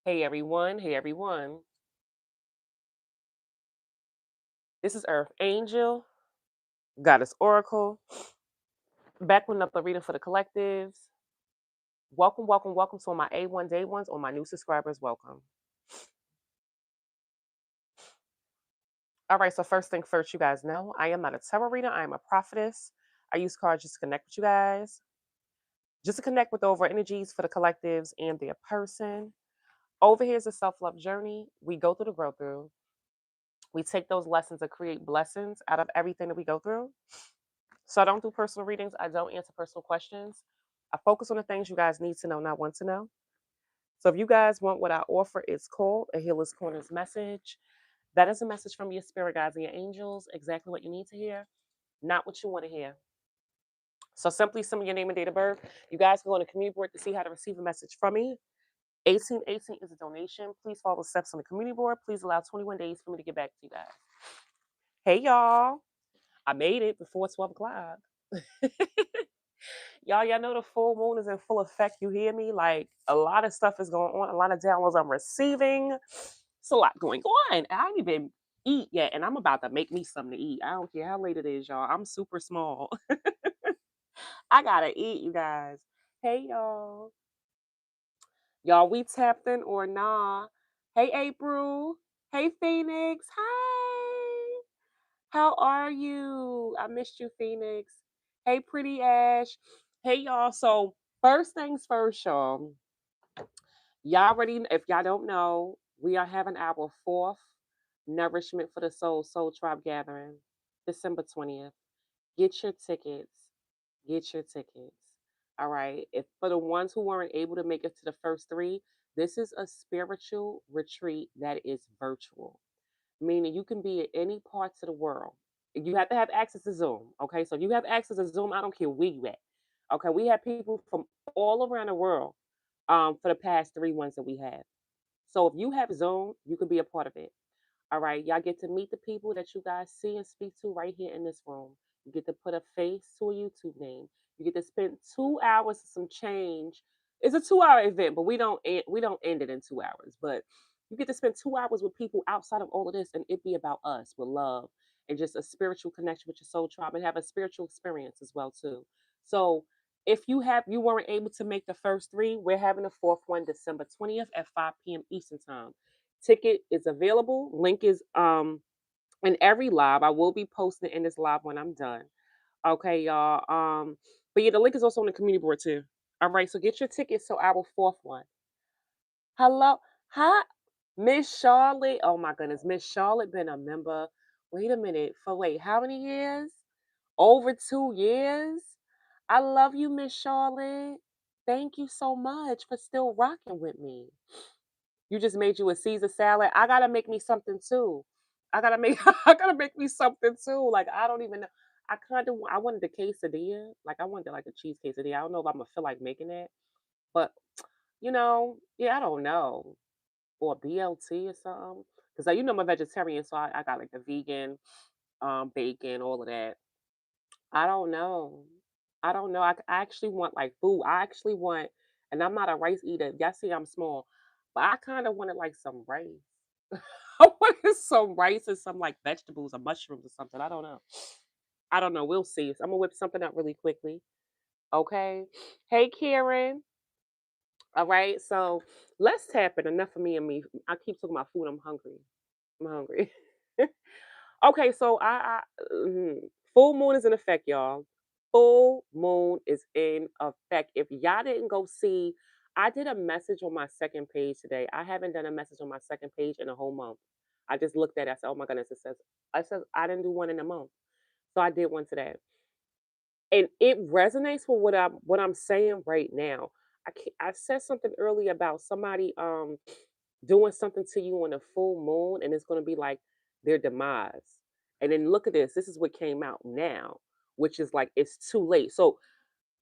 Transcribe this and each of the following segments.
Hey everyone, hey everyone. This is Earth Angel, Goddess Oracle, back with another reading for the collectives. Welcome, welcome, welcome to all my A1 Day ones, or my new subscribers. Welcome. All right, so first thing first, you guys know I am not a tarot reader, I am a prophetess. I use cards just to connect with you guys, just to connect with the over energies for the collectives and their person. Over here is a self love journey. We go through the grow through. We take those lessons to create blessings out of everything that we go through. So I don't do personal readings. I don't answer personal questions. I focus on the things you guys need to know, not want to know. So if you guys want what I offer, it's called a Healer's Corner's message. That is a message from your spirit guides and your angels, exactly what you need to hear, not what you want to hear. So simply send me your name and date of birth. You guys can go on the community board to see how to receive a message from me. 1818 is a donation. Please follow the steps on the community board. Please allow 21 days for me to get back to you guys. Hey y'all. I made it before 12 o'clock. Y'all know the full moon is in full effect. You hear me? Like a lot of stuff is going on, a lot of downloads I'm receiving. It's a lot going on. I ain't even eat yet, and I'm about to make me something to eat. I don't care how late it is, y'all. I'm super small. I gotta eat, you guys. Hey, y'all. Y'all, we tapped in or nah? Hey, April. Hey, Phoenix. Hi. How are you? I missed you, Phoenix. Hey, pretty Ash. Hey, y'all. So, first things first, y'all. Y'all already, if y'all don't know, we are having our fourth Nourishment for the Soul Tribe gathering, December 20th. Get your tickets. Get your tickets. All right. If for the ones who weren't able to make it to the first three, this is a spiritual retreat that is virtual, meaning you can be in any parts of the world. You have to have access to Zoom. Okay. So if you have access to Zoom, I don't care where you at. Okay. We have people from all around the world for the past three ones that we have. So if you have Zoom, you can be a part of it. All right. Y'all get to meet the people that you guys see and speak to right here in this room. You get to put a face to a YouTube name. You get to spend 2 hours and some change. It's a 2 hour event, but we don't end it in 2 hours. But you get to spend 2 hours with people outside of all of this, and it be about us with love and just a spiritual connection with your soul tribe and have a spiritual experience as well too. So if you weren't able to make the first three, we're having a fourth one December 20th at 5 p.m. Eastern time. Ticket is available. Link is in every live. I will be posting in this live when I'm done. Okay, y'all. But yeah, the link is also on the community board too. All right, so get your tickets to our fourth one. Hello, hi, Miss Charlotte. Oh my goodness, Miss Charlotte been a member. Wait a minute. For wait, how many years? Over 2 years. I love you, Miss Charlotte. Thank you so much for still rocking with me. You just made you a Caesar salad. I gotta make me something too. I gotta make I gotta make me something too. Like I don't even know. I wanted the quesadilla. Like I wanted like a cheese quesadilla. I don't know if I'm gonna feel like making it, but yeah, I don't know. Or BLT or something. Cause like, I'm a vegetarian, so I got like the vegan, bacon, all of that. I don't know. I don't know. I actually want like food. I actually want, and I'm not a rice eater. Y'all see I'm small, but I kind of wanted like some rice. I wanted some rice and some like vegetables or mushrooms or something. I don't know. I don't know. We'll see. So I'm gonna whip something up really quickly. Okay. Hey Karen. All right. So let's tap it. Enough of me and me. I keep talking about food. I'm hungry. I'm hungry. Okay, so full moon is in effect, y'all. Full moon is in effect. If y'all didn't go see, I did a message on my second page today. I haven't done a message on my second page in a whole month. I just looked at it. I said, "Oh my goodness!" I said I didn't do one in a month, so I did one today, and it resonates with what I'm saying right now. I said something earlier about somebody doing something to you on a full moon, and it's going to be like their demise. And then look at this. This is what came out now, which is like it's too late. So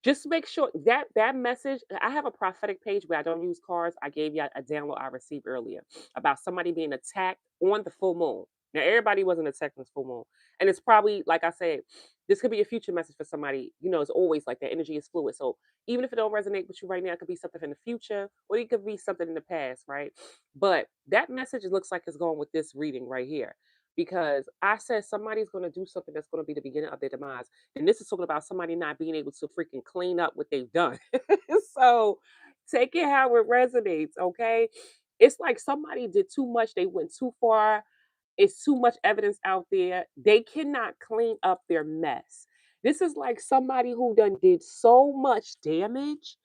just make sure that message. I have a prophetic page where I don't use cards. I gave you a download I received earlier about somebody being attacked on the full moon. Now everybody wasn't attacked on the full moon, and it's probably like I said. This could be a future message for somebody. It's always like that. Energy is fluid. So even if it don't resonate with you right now, it could be something in the future, or it could be something in the past, right? But that message looks like it's going with this reading right here. Because I said somebody's going to do something that's going to be the beginning of their demise. And this is talking about somebody not being able to freaking clean up what they've done. So take it how it resonates, okay? It's like somebody did too much, they went too far, it's too much evidence out there. They cannot clean up their mess. This is like somebody who done did so much damage.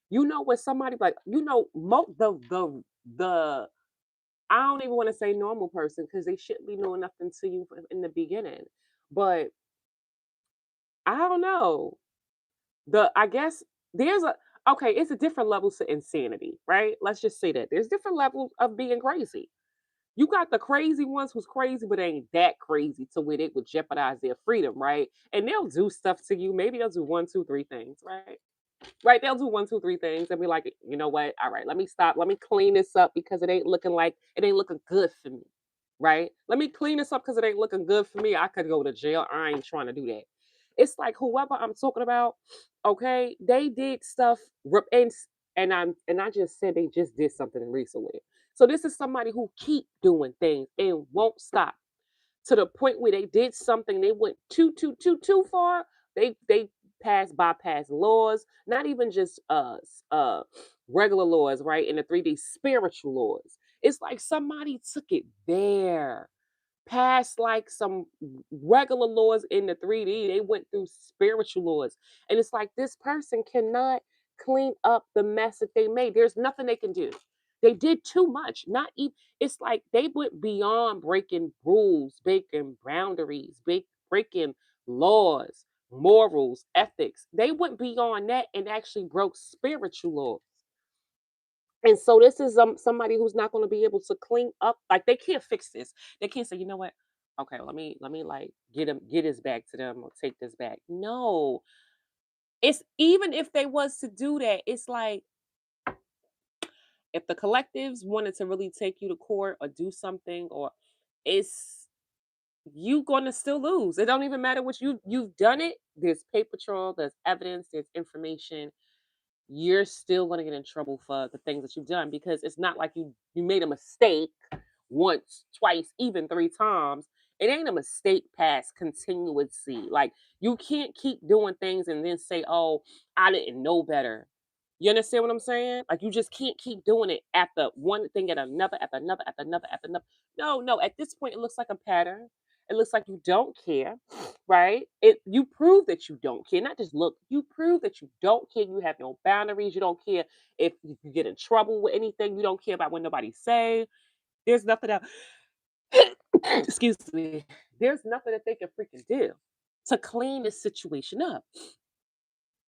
When somebody like the I don't even want to say normal person because they shouldn't be doing nothing to you in the beginning. But I don't know. I guess there's a okay, it's a different levels to insanity, right? Let's just say that. There's different levels of being crazy. You got the crazy ones who's crazy, but ain't that crazy to where they would jeopardize their freedom, right? And they'll do stuff to you. Maybe they'll do one, two, three things, right? Right? They'll do one, two, three things and be like, you know what? All right, let me stop. Let me clean this up because it ain't looking good for me. Right? Let me clean this up because it ain't looking good for me. I could go to jail. I ain't trying to do that. It's like whoever I'm talking about, okay, they did stuff and I just said they just did something recently. So this is somebody who keep doing things and won't stop to the point where they did something, they went too far. They bypass laws, not even just regular laws, right? In the 3D spiritual laws. It's like somebody took it there past like some regular laws in the 3D. They went through spiritual laws. And it's like this person cannot clean up the mess that they made. There's nothing they can do. They did too much. Not even it's like they went beyond breaking rules, breaking boundaries, breaking laws, morals, ethics. They went beyond that and actually broke spiritual laws. And so this is somebody who's not going to be able to clean up. Like they can't fix this. They can't say, you know what? Okay, let me like get his back to them or take this back. No, it's even if they was to do that, it's like if the collectives wanted to really take you to court or do something, or it's you gonna still lose. It don't even matter what you've done it. There's paper trail, there's evidence, there's information, you're still going to get in trouble for the things that you've done because it's not like you made a mistake once, twice, even three times. It ain't a mistake past continuously. Like you can't keep doing things and then say, "Oh, I didn't know better." You understand what I'm saying? Like you just can't keep doing it after one thing at another, after another, after another, after another. No, no. At this point, it looks like a pattern. It looks like you don't care, right? You prove that you don't care. Not just look, you prove that you don't care. You have no boundaries. You don't care if you get in trouble with anything. You don't care about what nobody say. There's nothing else. Excuse me. There's nothing that they can freaking do to clean this situation up.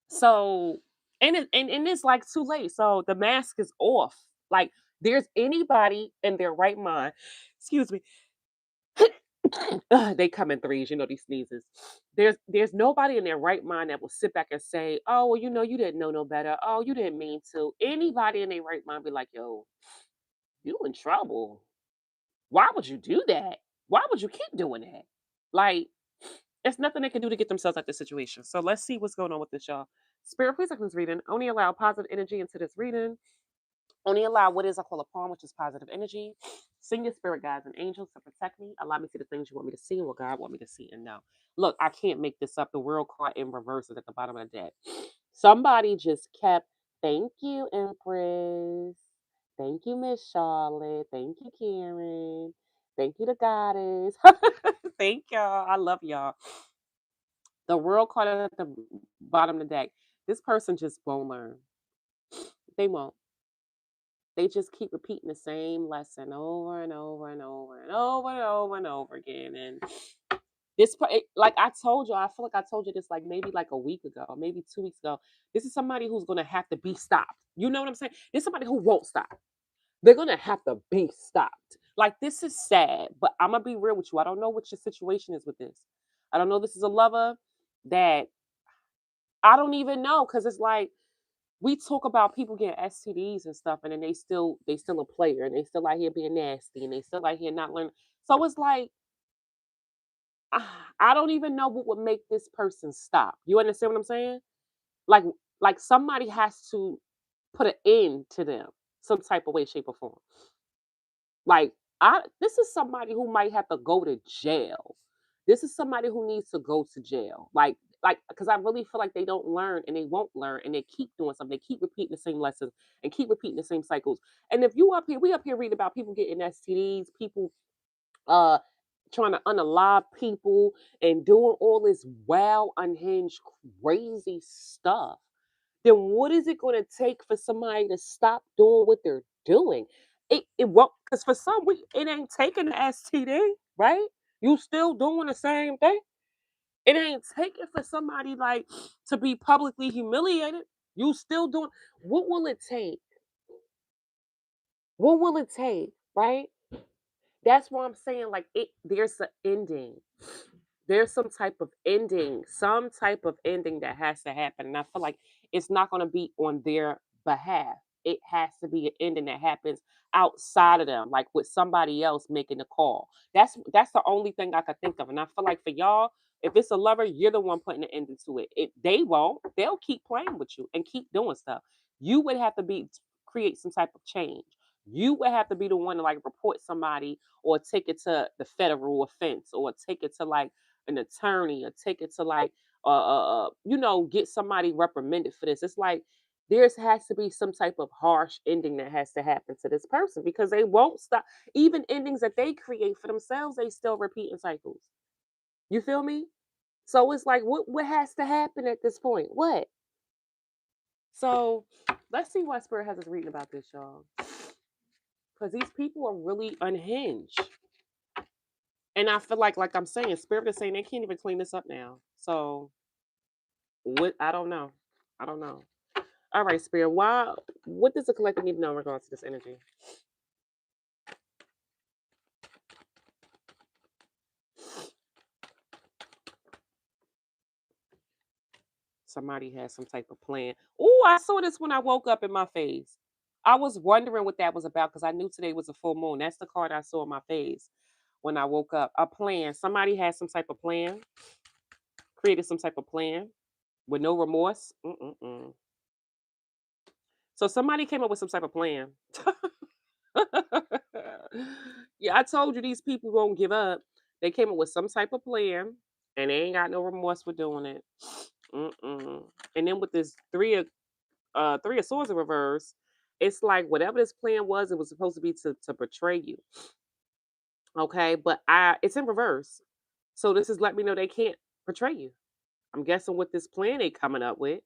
So, and it's like too late. So the mask is off. Like there's anybody in their right mind. Excuse me. They come in threes, these sneezes. There's nobody in their right mind that will sit back and say, "Oh, well, you didn't know no better. Oh, you didn't mean to." Anybody in their right mind be like, "Yo, you in trouble. Why would you do that? Why would you keep doing that?" Like, it's nothing they can do to get themselves out of this situation. So let's see what's going on with this, y'all. Spirit, please like this reading. Only allow positive energy into this reading. Only allow what is I call a palm, which is positive energy. Send your spirit guides and angels to protect me. Allow me to see the things you want me to see and what God want me to see and know. Look, I can't make this up. The world caught in reverse is at the bottom of the deck. Somebody just kept, thank you, Empress. Thank you, Miss Charlotte. Thank you, Karen. Thank you, the goddess. Thank y'all. I love y'all. The world caught at the bottom of the deck. This person just won't learn. They won't. They just keep repeating the same lesson over and over and over and over and over and over again. And like I told you, I feel like I told you this like maybe like a week ago, maybe 2 weeks ago. This is somebody who's gonna have to be stopped. You know what I'm saying? There's somebody who won't stop. They're gonna have to be stopped. Like this is sad, but I'm gonna be real with you. I don't know what your situation is with this. I don't know. This is a lover that I don't even know because it's like we talk about people getting STDs and stuff, and then they still a player, and they still out here being nasty, and they still out here not learning. So it's like I don't even know what would make this person stop. You understand what I'm saying? Like like somebody has to put an end to them some type of way, shape, or form. Like, this is somebody who might have to go to jail. This is somebody who needs to go to jail. Because I really feel like they don't learn and they won't learn and they keep doing something. They keep repeating the same lessons and keep repeating the same cycles. And if you up here, we up here reading about people getting STDs, people uh trying to unalive people and doing all this wild, unhinged, crazy stuff, then what is it going to take for somebody to stop doing what they're doing? It won't, because for some we it ain't taking the STD, right? You still doing the same thing. It ain't taking for somebody like to be publicly humiliated. You still doing. What will it take? What will it take, right? That's why I'm saying like there's an ending. There's some type of ending that has to happen. And I feel like it's not going to be on their behalf. It has to be an ending that happens outside of them, like with somebody else making the call. That's the only thing I could think of. And I feel like for y'all, if it's a lover, you're the one putting the ending to it. They won't. They'll keep playing with you and keep doing stuff. You would have to create some type of change. You would have to be the one to like report somebody or take it to the federal offense or take it to like an attorney or take it to like get somebody reprimanded for this. It's like there has to be some type of harsh ending that has to happen to this person because they won't stop. Even endings that they create for themselves, they still repeat in cycles. You feel me? So it's like what has to happen at this point? What? So let's see what Spirit has us reading about this, y'all. Because these people are really unhinged. And I feel like I'm saying, Spirit is saying they can't even clean this up now. So what? I don't know. I don't know. All right, Spirit. Why? What does the collective need to know in regards to this energy? Somebody has some type of plan. Oh, I saw this when I woke up in my face. I was wondering what that was about because I knew today was a full moon. That's the card I saw in my face when I woke up. A plan. Somebody has some type of plan, created some type of plan with no remorse. Mm-mm-mm. So somebody came up with some type of plan. Yeah, I told you these people won't give up. They came up with some type of plan, and they ain't got no remorse for doing it. Mm-mm. And then with this three of swords in reverse, it's like whatever this plan was, it was supposed to be to betray you. Okay, but it's in reverse. So this is let me know they can't betray you. I'm guessing what this plan they coming up with,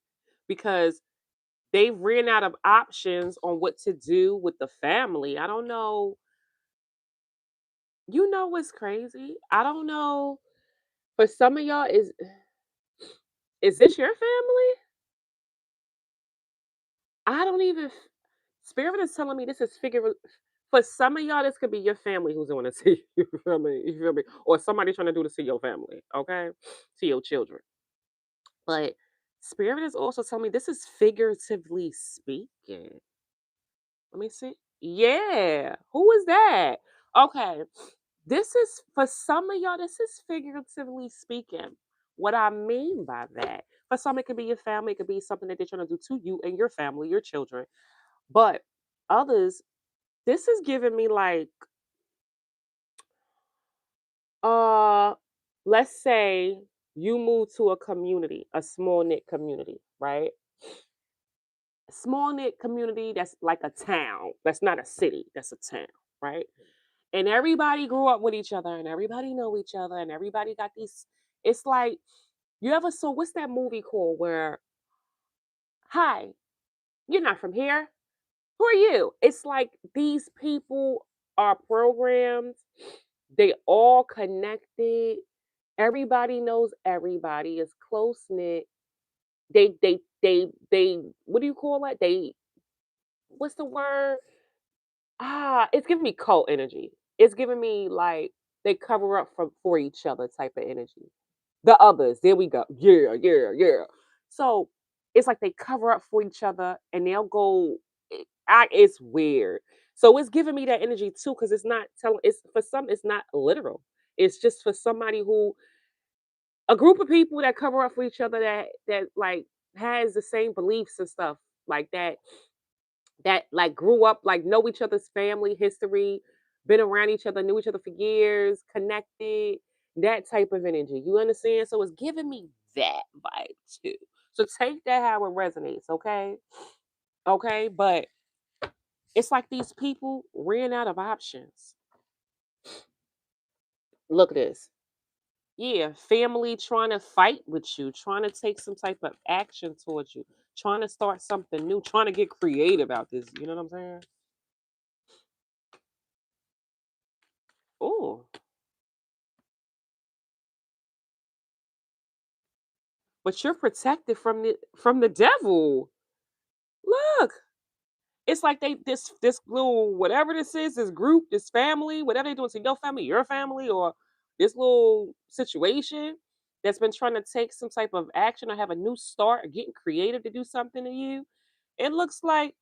because they ran out of options on what to do with the family. I don't know. You know what's crazy? I don't know. For some of y'all, is this your family? I don't even. Spirit is telling me this is figure. For some of y'all, this could be your family who's doing this to you. You feel me? You feel me? Or somebody trying to do this to your family. Okay, to your children. But Spirit is also telling me this is figuratively speaking. Let me see. Yeah. Who is that? Okay. This is for some of y'all, this is figuratively speaking. What I mean by that. For some, it could be your family, it could be something that they're trying to do to you and your family, your children. But others, this is giving me like uh let's say you move to a community, a small knit community, right? Small knit community that's like a town. That's not a city, that's a town, right? And everybody grew up with each other and everybody know each other and everybody got these. It's like you ever saw what's that movie called where, hi, you're not from here, who are you? It's like these people are programmed, they all connected, everybody knows everybody, is close knit. They what do you call it, they, what's the word, it's giving me cult energy. It's giving me like they cover up for each other type of energy. The others, there we go. Yeah, yeah, yeah. So it's like they cover up for each other and they'll go. It's weird. So it's giving me that energy too, because it's not telling. It's for some. It's not literal. It's just for somebody who. A group of people that cover up for each other that like has the same beliefs and stuff like that like grew up like know each other's family history, been around each other, knew each other for years, connected, that type of energy. You understand? So it's giving me that vibe too. So take that how it resonates, okay? Okay, but it's like these people ran out of options. Look at this. Yeah, family trying to fight with you, trying to take some type of action towards you, trying to start something new, trying to get creative about this. You know what I'm saying? Oh, but you're protected from the devil. Look, it's like they this little whatever this is, this group, this family, whatever they doing to your family, or this little situation that's been trying to take some type of action or have a new start or getting creative to do something to you. It looks like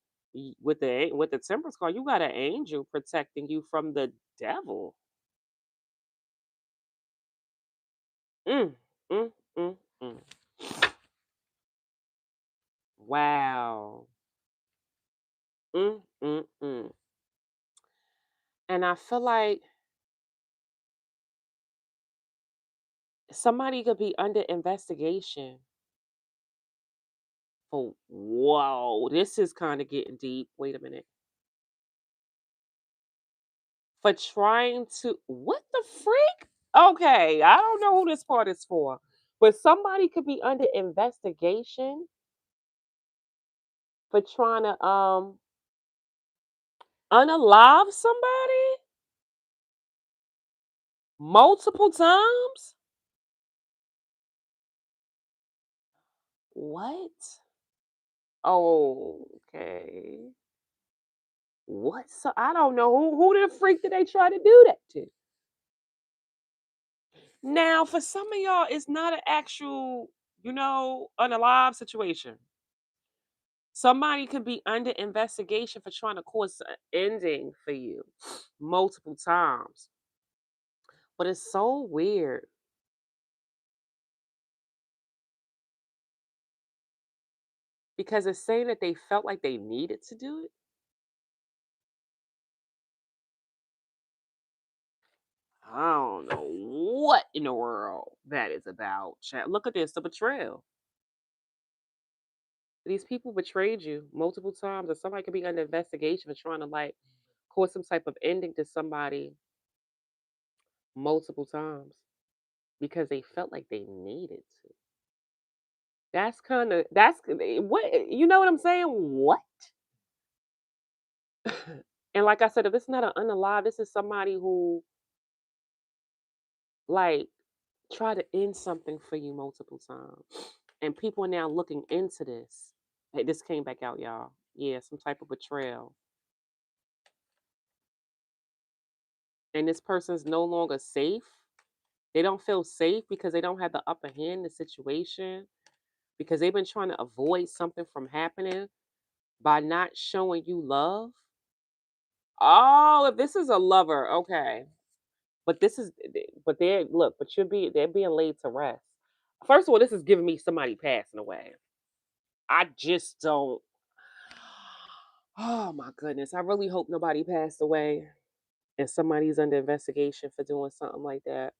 with the temperance card, you got an angel protecting you from the devil. Mm, mm, mm, mm. Wow. Mm, mm, mm. And I feel like somebody could be under investigation for whoa, this is kind of getting deep. Wait a minute. For trying to what the freak? Okay, I don't know who this part is for. But somebody could be under investigation for trying to unalive somebody multiple times? What? Oh, okay. What? So I don't know who the freak did they try to do that to? Now, for some of y'all, it's not an actual, unalive situation. Somebody could be under investigation for trying to cause an ending for you multiple times. But it's so weird because it's saying that they felt like they needed to do it. I don't know what in the world that is about. Chat. Look at this, the betrayal. These people betrayed you multiple times, or somebody could be under investigation for trying to like cause some type of ending to somebody multiple times because they felt like they needed to. What you know what I'm saying? What? And like I said, if it's not an unalive, this is somebody who like try to end something for you multiple times. And people are now looking into this. Hey, this came back out, y'all. Yeah, some type of betrayal. And this person's no longer safe. They don't feel safe because they don't have the upper hand in the situation because they've been trying to avoid something from happening by not showing you love. Oh, if this is a lover, okay. But this is but they're look, but they're being laid to rest. First of all, this is giving me somebody passing away. I just don't. Oh my goodness. I really hope nobody passed away and somebody's under investigation for doing something like that.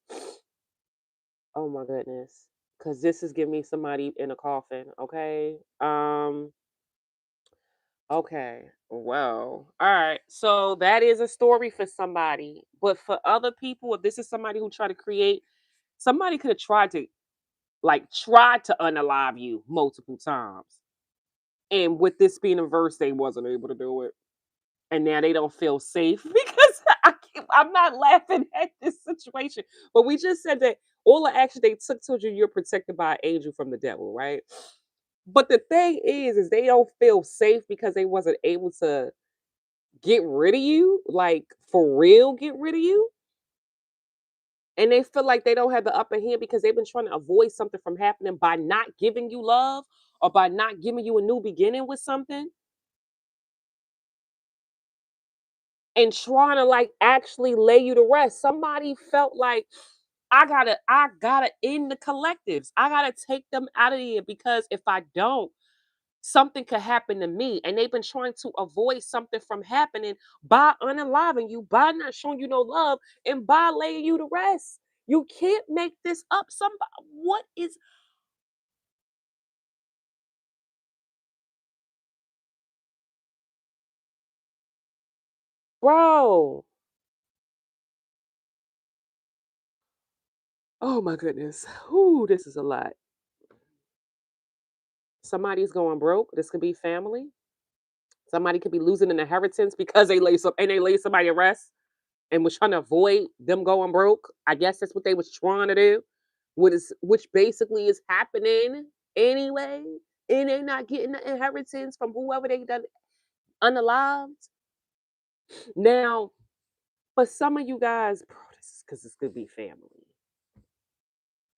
Oh my goodness. Cause this is giving me somebody in a coffin. Okay. Okay. Well. All right. So that is a story for somebody. But for other people, if this is somebody who tried to create, somebody could have tried to unalive you multiple times. And with this being a verse, they wasn't able to do it. And now they don't feel safe because I'm not laughing at this situation. But we just said that all the action they took towards you, you're protected by an angel from the devil, right? But the thing is they don't feel safe because they wasn't able to get rid of you, like for real, get rid of you. And they feel like they don't have the upper hand because they've been trying to avoid something from happening by not giving you love or by not giving you a new beginning with something and trying to like actually lay you to rest. Somebody felt like I gotta end the collectives. I gotta take them out of here because if I don't, something could happen to me. And they've been trying to avoid something from happening by unaliving you, by not showing you no love, and by laying you to rest. You can't make this up. Somebody, what is, bro? Oh my goodness. Ooh, this is a lot. Somebody's going broke. This could be family. Somebody could be losing an inheritance because they laid somebody to rest and was trying to avoid them going broke. I guess that's what they was trying to do. Which basically is happening anyway. And they not getting the inheritance from whoever they done unalived. Now, for some of you guys, bro, this is because this could be family.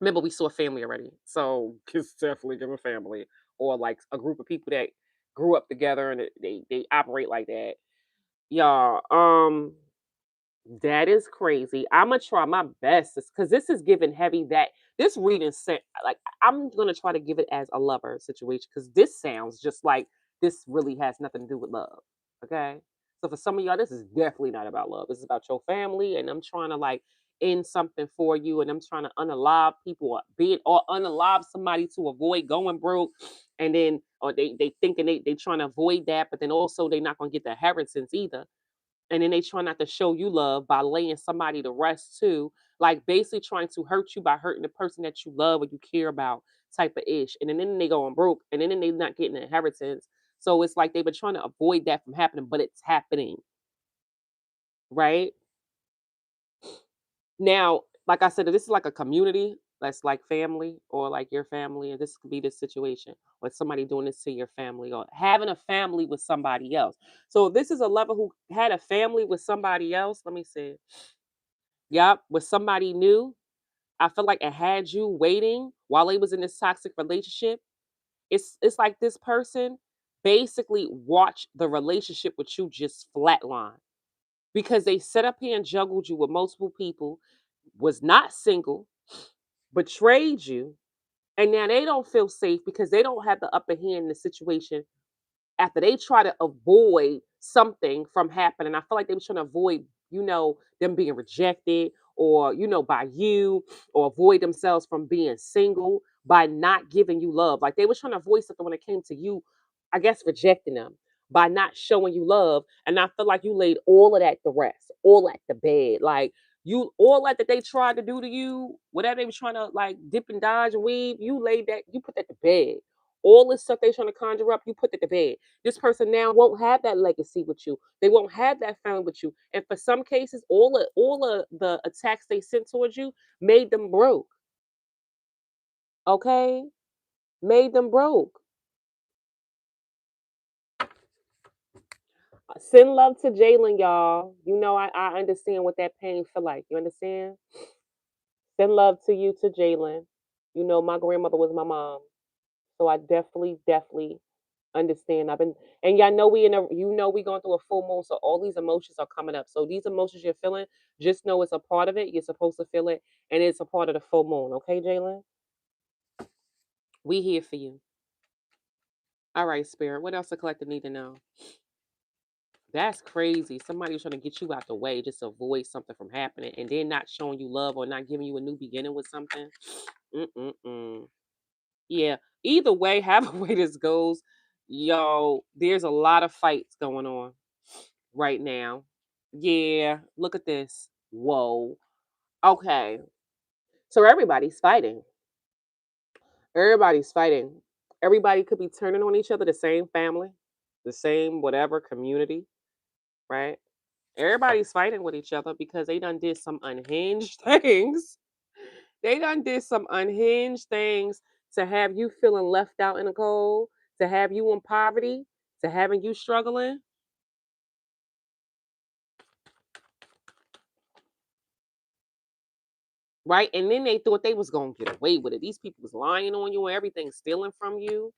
Remember, we saw family already. So it's definitely give a family or like a group of people that grew up together and they operate like that. Y'all, that is crazy. Imma try my best because this is giving heavy that this reading sent like I'm gonna try to give it as a lover situation because this sounds just like this really has nothing to do with love. Okay. So for some of y'all, this is definitely not about love. This is about your family, and I'm trying to like end something for you, and I'm trying to unalive people or be it or unalive somebody to avoid going broke, and then or they thinking they trying to avoid that, but then also they're not gonna get the inheritance either, and then they try not to show you love by laying somebody to rest too, like basically trying to hurt you by hurting the person that you love or you care about type of ish. And then they going broke and then they not getting an inheritance. So it's like they've been trying to avoid that from happening, but it's happening, right? Now, like I said, this is like a community that's like family or like your family, and this could be this situation or somebody doing this to your family or having a family with somebody else. So this is a lover who had a family with somebody else. Let me see. Yep, with somebody new. I feel like it had you waiting while they was in this toxic relationship. It's like this person basically watched the relationship with you just flatline because they set up here and juggled you with multiple people, was not single, betrayed you, and now they don't feel safe because they don't have the upper hand in the situation after they try to avoid something from happening. I feel like they were trying to avoid, them being rejected or, by you or avoid themselves from being single by not giving you love. Like they were trying to avoid something when it came to you, I guess, rejecting them by not showing you love. And I feel like you laid all of that to rest, all at the bed. Like you, all that they tried to do to you, whatever they were trying to like dip and dodge and weave, you laid that, you put that to bed. All this stuff they trying to conjure up, you put that to bed. This person now won't have that legacy with you. They won't have that family with you. And for some cases, all of the attacks they sent towards you made them broke. Okay? Made them broke. Send love to Jalen, y'all. I understand what that pain feel like. You understand? Send love to you to Jalen. My grandmother was my mom. So I definitely, definitely understand. And y'all know we going through a full moon, so all these emotions are coming up. So these emotions you're feeling, just know it's a part of it. You're supposed to feel it, and it's a part of the full moon. Okay, Jalen? We here for you. All right, Spirit. What else the collective need to know? That's crazy. Somebody was trying to get you out the way just to avoid something from happening, and then not showing you love or not giving you a new beginning with something. Mm-mm-mm. Yeah. Either way, however way this goes, yo, there's a lot of fights going on right now. Yeah, look at this. Whoa. Okay. So everybody's fighting. Everybody's fighting. Everybody could be turning on each other, the same family, the same whatever community, right? Everybody's fighting with each other because they done did some unhinged things. They done did some unhinged things to have you feeling left out in the cold, to have you in poverty, to having you struggling. Right? And then they thought they was gonna get away with it. These people was lying on you and everything, stealing from you.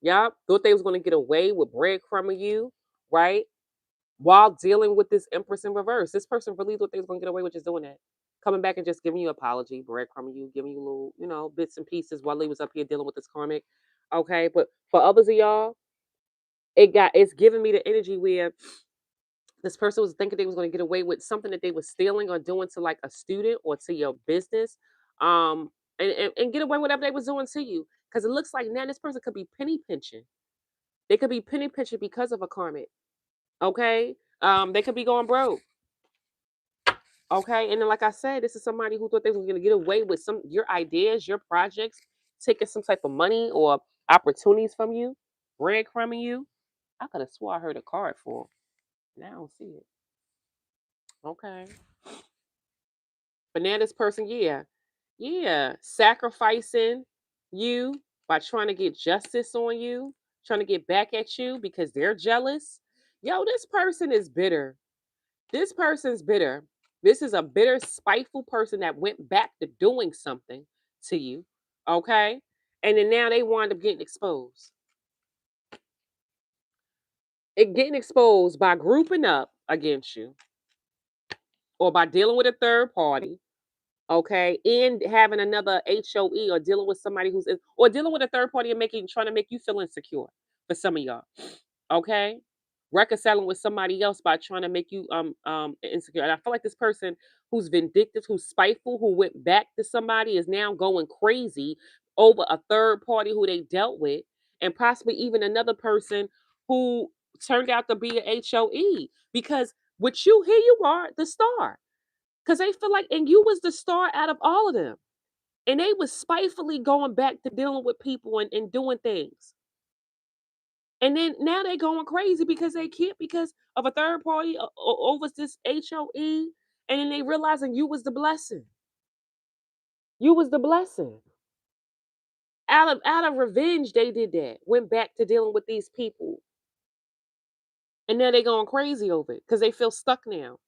Yup. Thought they was gonna get away with breadcrumbing you, right? While dealing with this Empress in reverse. This person really thought they was gonna get away with just doing that. coming back and just giving you apology, breadcrumbing you, giving you little, bits and pieces while he was up here dealing with this karmic. Okay, but for others of y'all, it's giving me the energy where this person was thinking they was going to get away with something that they were stealing or doing to like a student or to your business, and get away with whatever they was doing to you. Because it looks like now this person could be penny pinching. They could be penny pinching because of a karmic. Okay, they could be going broke. Okay, and then like I said, this is somebody who thought they was going to get away with some your ideas, your projects, taking some type of money or opportunities from you, breadcrumbing you. I could have swore I heard a card for 'em. Now I don't see it. Okay. But now this person, yeah, sacrificing you by trying to get justice on you, trying to get back at you because they're jealous. Yo, this person is bitter. This person's bitter. This is a bitter, spiteful person that went back to doing something to you. Okay. And then now they wind up getting exposed. Getting exposed by grouping up against you or by dealing with a third party, okay, and having another HOE or dealing with somebody or dealing with a third party and trying to make you feel insecure for some of y'all, okay, reconciling with somebody else by trying to make you insecure. And I feel like this person who's vindictive, who's spiteful, who went back to somebody is now going crazy over a third party who they dealt with, and possibly even another person who turned out to be a HOE, because with you, here you are, the star, because they feel like, and you was the star out of all of them. And they was spitefully going back to dealing with people and doing things. And then now they going crazy because they can't, because of a third party over this HOE. And then they realizing you was the blessing. You was the blessing. Out of revenge, they did that. Went back to dealing with these people. And now they going crazy over it because they feel stuck now.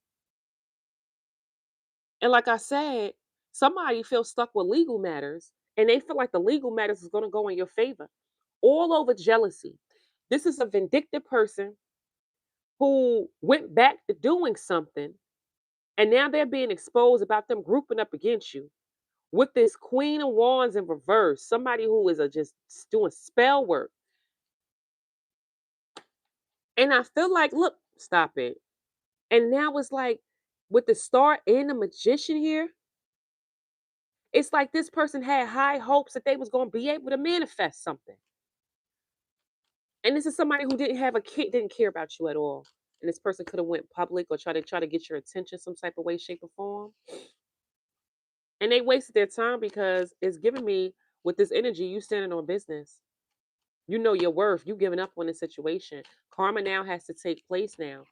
And like I said, somebody feels stuck with legal matters and they feel like the legal matters is going to go in your favor. All over jealousy. This is a vindictive person who went back to doing something and now they're being exposed about them grouping up against you with this Queen of Wands in reverse. Somebody who is just doing spell work. And I feel like, look, stop it. And now it's like with the star and the magician here, it's like this person had high hopes that they was going to be able to manifest something. And this is somebody who didn't have a kid, didn't care about you at all. And this person could have went public or try to get your attention some type of way, shape, or form. And they wasted their time because it's giving me, with this energy, you standing on business. You know your worth. You giving up on the situation. Karma now has to take place now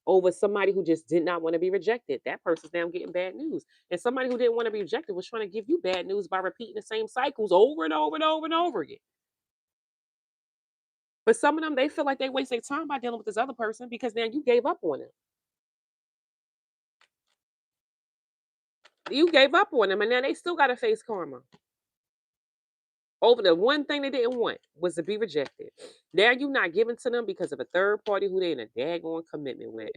over somebody who just did not want to be rejected. That person's now getting bad news. And somebody who didn't want to be rejected was trying to give you bad news by repeating the same cycles over and over and over and over again. But some of them, they feel like they waste their time by dealing with this other person because now you gave up on them. You gave up on them, and now they still got to face karma over the one thing they didn't want was to be rejected. Now you not giving to them because of a third party who they in a daggone commitment with.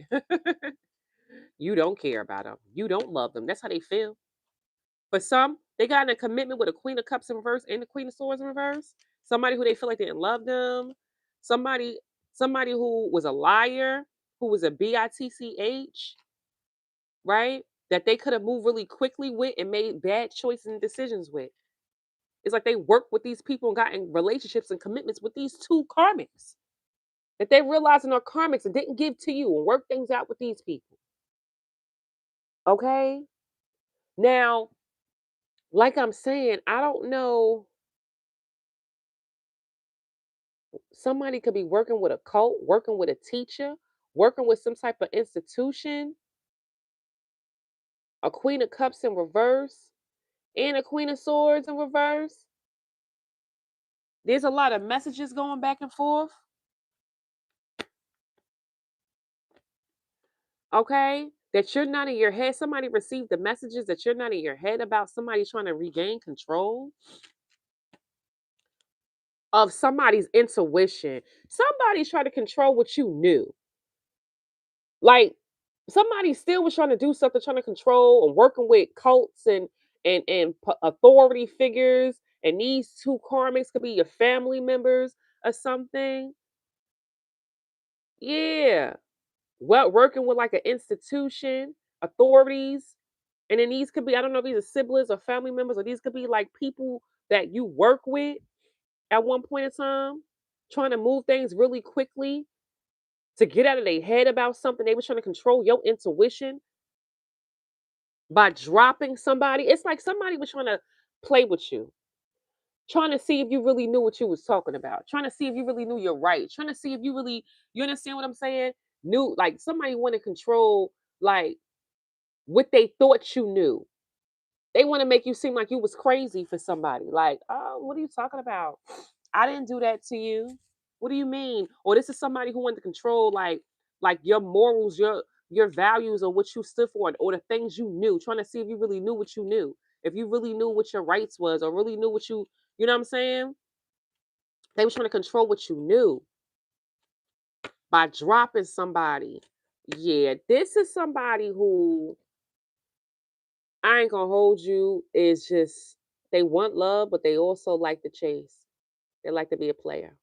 You don't care about them. You don't love them. That's how they feel. For some, they got in a commitment with a Queen of Cups in reverse and the Queen of Swords in reverse. Somebody who they feel like they didn't love them. Somebody, somebody who was a liar, who was a bitch, right? That they could have moved really quickly with and made bad choices and decisions with. It's like they worked with these people and got in relationships and commitments with these two karmics that they realizing are karmics and didn't give to you and work things out with these people. Okay? Now, like I'm saying, I don't know. Somebody could be working with a cult, working with a teacher, working with some type of institution, a Queen of Cups in reverse, and a Queen of Swords in reverse. There's a lot of messages going back and forth. Okay? That you're not in your head. Somebody received the messages that you're not in your head about somebody trying to regain control of somebody's intuition. Somebody's trying to control what you knew. Like, Somebody still was trying to do something, trying to control and working with cults and authority figures. And these two karmics could be your family members or something. Yeah. Well, working with like an institution, authorities, and then these could be, I don't know if these are siblings or family members, or these could be like people that you work with at one point in time, trying to move things really quickly to get out of their head about something. They were trying to control your intuition by dropping somebody. It's like somebody was trying to play with you, trying to see if you really knew what you was talking about, trying to see if you really knew your right, trying to see if you really, you understand what I'm saying? Knew, like somebody want to control like what they thought you knew. They want to make you seem like you was crazy for somebody. Like, oh, what are you talking about? I didn't do that to you. What do you mean? Or this is somebody who wanted to control like your morals, your values, or what you stood for, or the things you knew, trying to see if you really knew what you knew. If you really knew what your rights was, or really knew what you know what I'm saying? They were trying to control what you knew by dropping somebody. Yeah, this is somebody who, I ain't gonna hold you, is just they want love, but they also like to chase. They like to be a player.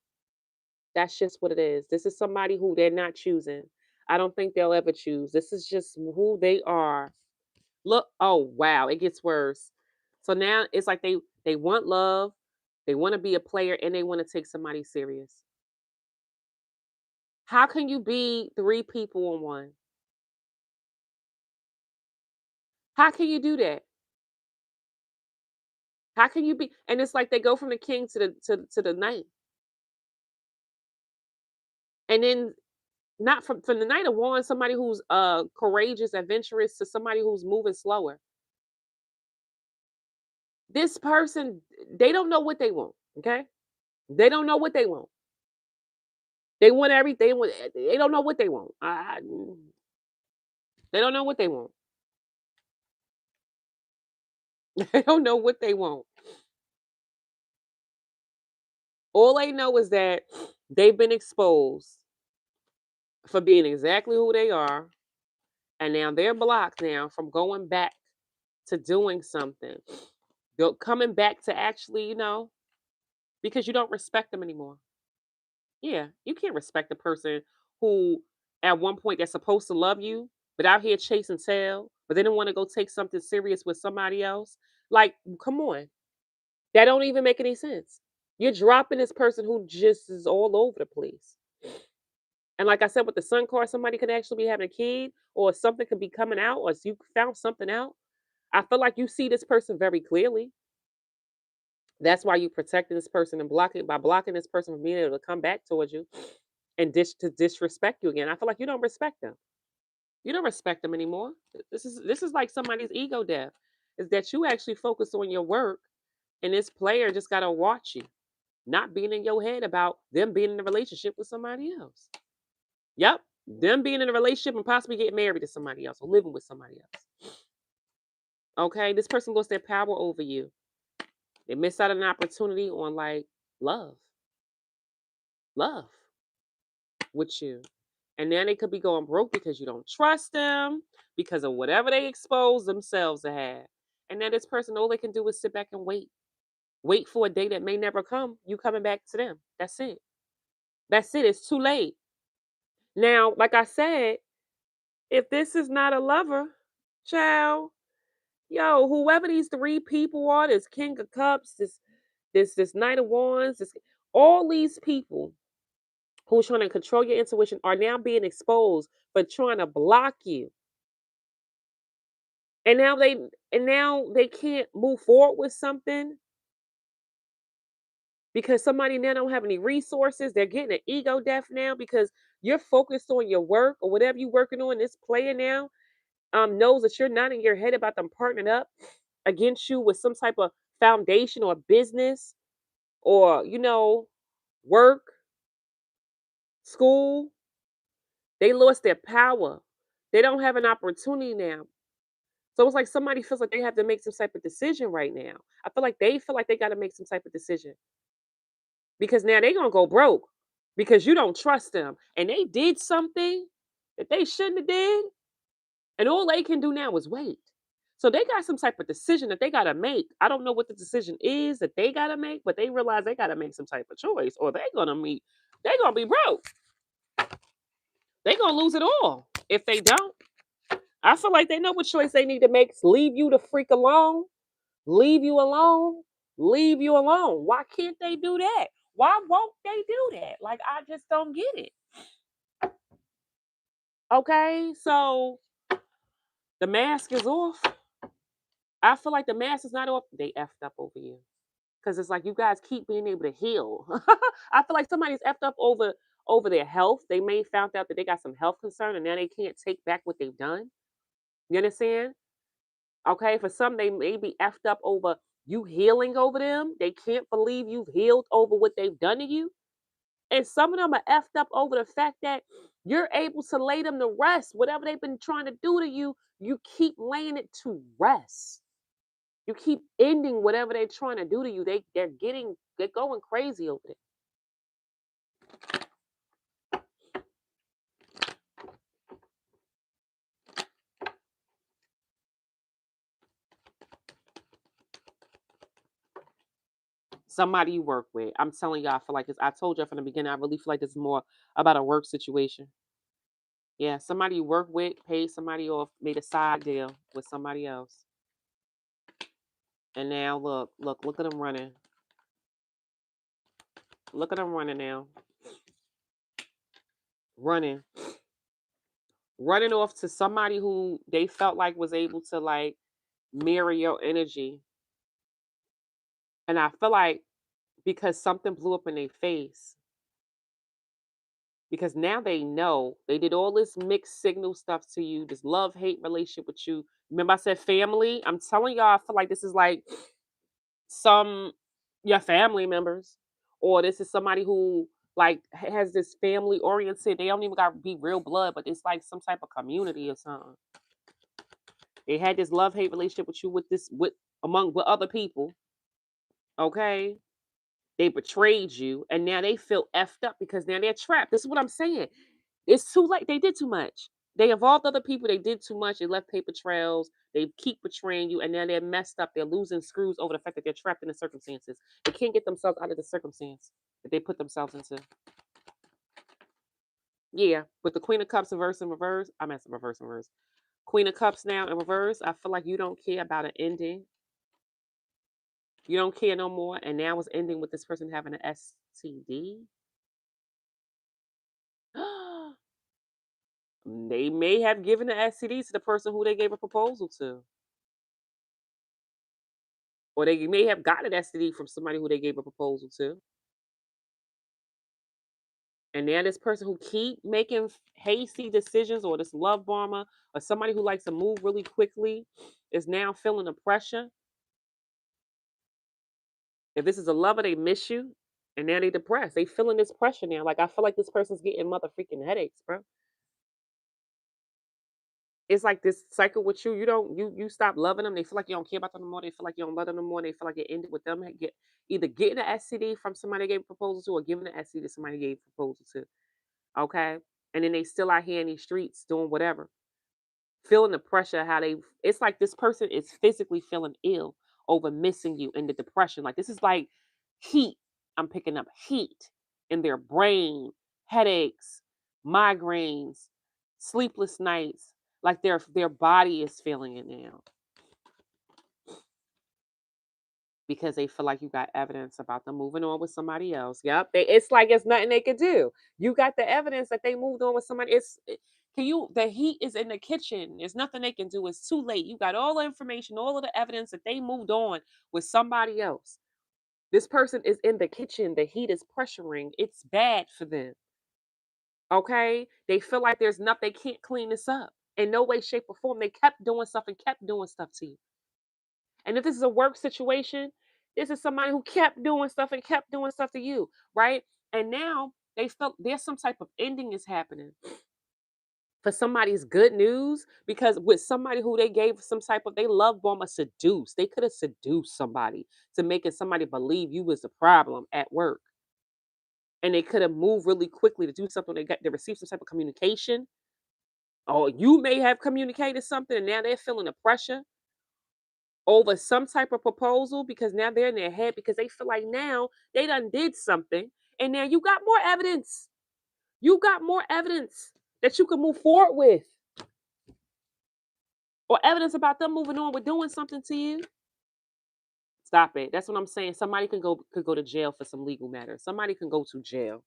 That's just what it is. This is somebody who they're not choosing. I don't think they'll ever choose. This is just who they are. Look, oh wow, it gets worse. So now it's like they want love, they want to be a player, and they want to take somebody serious. How can you be three people in one? How can you do that? How can you be? And it's like they go from the king to the knight, and then not from the Knight of Wands, somebody who's courageous, adventurous, to somebody who's moving slower. This person, they don't know what they want. Okay, they don't know what they want. They want everything. They don't know what they want. They don't know what they want. They don't know what they want. All they know is that they've been exposed for being exactly who they are, and now they're blocked now from going back to doing something. They're coming back to actually, because you don't respect them anymore. Yeah, you can't respect a person who at one point they're supposed to love you, but out here chasing tail, but they don't want to go take something serious with somebody else. Like, come on. That don't even make any sense. You're dropping this person who just is all over the place. And like I said, with the sun card, somebody could actually be having a kid, or something could be coming out, or you found something out. I feel like you see this person very clearly. That's why you protecting this person and blocking this person from being able to come back towards you and to disrespect you again. I feel like you don't respect them. You don't respect them anymore. This is like somebody's ego death. Is that you actually focus on your work, and this player just gotta watch you, not being in your head about them being in a relationship with somebody else. Yep. Them being in a relationship and possibly getting married to somebody else or living with somebody else. Okay. This person lost their power over you. They miss out on an opportunity on like love. Love with you. And then they could be going broke because you don't trust them, because of whatever they expose themselves to have. And then this person, all they can do is sit back and wait. Wait for a day that may never come. You coming back to them. That's it. That's it. It's too late. Now, like I said, if this is not a lover, child, yo, whoever these three people are, this King of Cups, this Knight of Wands, all these people who's trying to control your intuition are now being exposed for trying to block you. And now they can't move forward with something because somebody now don't have any resources. They're getting an ego death now because you're focused on your work or whatever you're working on. This player now knows that you're not in your head about them partnering up against you with some type of foundation or business or work, school. They lost their power. They don't have an opportunity now. So it's like somebody feels like they have to make some type of decision right now. I feel like they got to make some type of decision because now they're gonna go broke because you don't trust them and they did something that they shouldn't have did. And all they can do now is wait. So they got some type of decision that they gotta make. I don't know what the decision is that they gotta make, but they realize they gotta make some type of choice, or they're gonna be broke. They're gonna lose it all if they don't. I feel like they know what choice they need to make. Leave you the freak alone, leave you alone, leave you alone. Why can't they do that? Why won't they do that? Like, I just don't get it. Okay, so the mask is off. I feel like the mask is not off. They effed up over you. Because it's like you guys keep being able to heal. I feel like somebody's effed up over their health. They may found out that they got some health concern and now they can't take back what they've done. You understand? Okay, for some they may be effed up over you healing over them. They can't believe you've healed over what they've done to you. And some of them are effed up over the fact that you're able to lay them to rest. Whatever they've been trying to do to you, you keep laying it to rest. You keep ending whatever they're trying to do to you. They're going crazy over it. Somebody you work with. I'm telling y'all, I feel like it's, I told you from the beginning, I really feel like this is more about a work situation. Yeah, somebody you work with paid somebody off, made a side deal with somebody else. And now look at them running. Look at them running now. Running. Running off to somebody who they felt like was able to like mirror your energy. And I feel like because something blew up in their face, because now they know they did all this mixed signal stuff to you, this love hate relationship with you. Remember, I said family? I'm telling y'all, I feel like this is like some your family members, or this is somebody who like has this family oriented. They don't even got to be real blood, but it's like some type of community or something. They had this love hate relationship with you with among with other people. Okay, they betrayed you, and now they feel effed up because now they're trapped. This is what I'm saying. It's too late. They did too much. They involved other people. They did too much. They left paper trails. They keep betraying you, and now they're messed up. They're losing screws over the fact that they're trapped in the circumstances. They can't get themselves out of the circumstance that they put themselves into. Yeah, with the Queen of Cups in reverse. I'm at some reverse in reverse. Queen of Cups now in reverse. I feel like you don't care about an ending. You don't care no more, and now it's ending with this person having an STD. They may have given the STD to the person who they gave a proposal to. Or they may have gotten an STD from somebody who they gave a proposal to. And now this person who keep making hasty decisions, or this love bomber, or somebody who likes to move really quickly, is now feeling the pressure. If this is a lover, they miss you. And now they depressed. They feeling this pressure now. Like, I feel like this person's getting mother freaking headaches, bro. It's like this cycle with you. You don't you stop loving them. They feel like you don't care about them anymore. They feel like you don't love them anymore. They feel like it ended with them either getting an STD from somebody they gave a proposal to, or giving an STD to somebody they gave a proposal to. Okay. And then they still out here in these streets doing whatever, feeling the pressure of how they, it's like this person is physically feeling ill over missing you, and the depression. Like, this is like heat. I'm picking up heat in their brain, headaches, migraines, sleepless nights. Like their body is feeling it now because they feel like you got evidence about them moving on with somebody else. Yep. It's like it's nothing they could do. You got the evidence that they moved on with somebody. Can you, the heat is in the kitchen. There's nothing they can do. It's too late. You got all the information, all of the evidence that they moved on with somebody else. This person is in the kitchen. The heat is pressuring. It's bad for them. Okay? They feel like there's nothing, they can't clean this up in no way, shape, or form. They kept doing stuff and kept doing stuff to you. And if this is a work situation, this is somebody who kept doing stuff and kept doing stuff to you, right? And now they felt there's some type of ending is happening for somebody's good news, because with somebody who they gave some type of, they love bomb or seduce. They could have seduced somebody to making somebody believe you was the problem at work. And they could have moved really quickly to do something. They receive some type of communication. Or you may have communicated something and now they're feeling the pressure over some type of proposal because now they're in their head because they feel like now they done did something and now you got more evidence. You got more evidence that you can move forward with or evidence about them moving on with doing something to you. Stop it. That's what I'm saying. Somebody could go to jail for some legal matters. Somebody can go to jail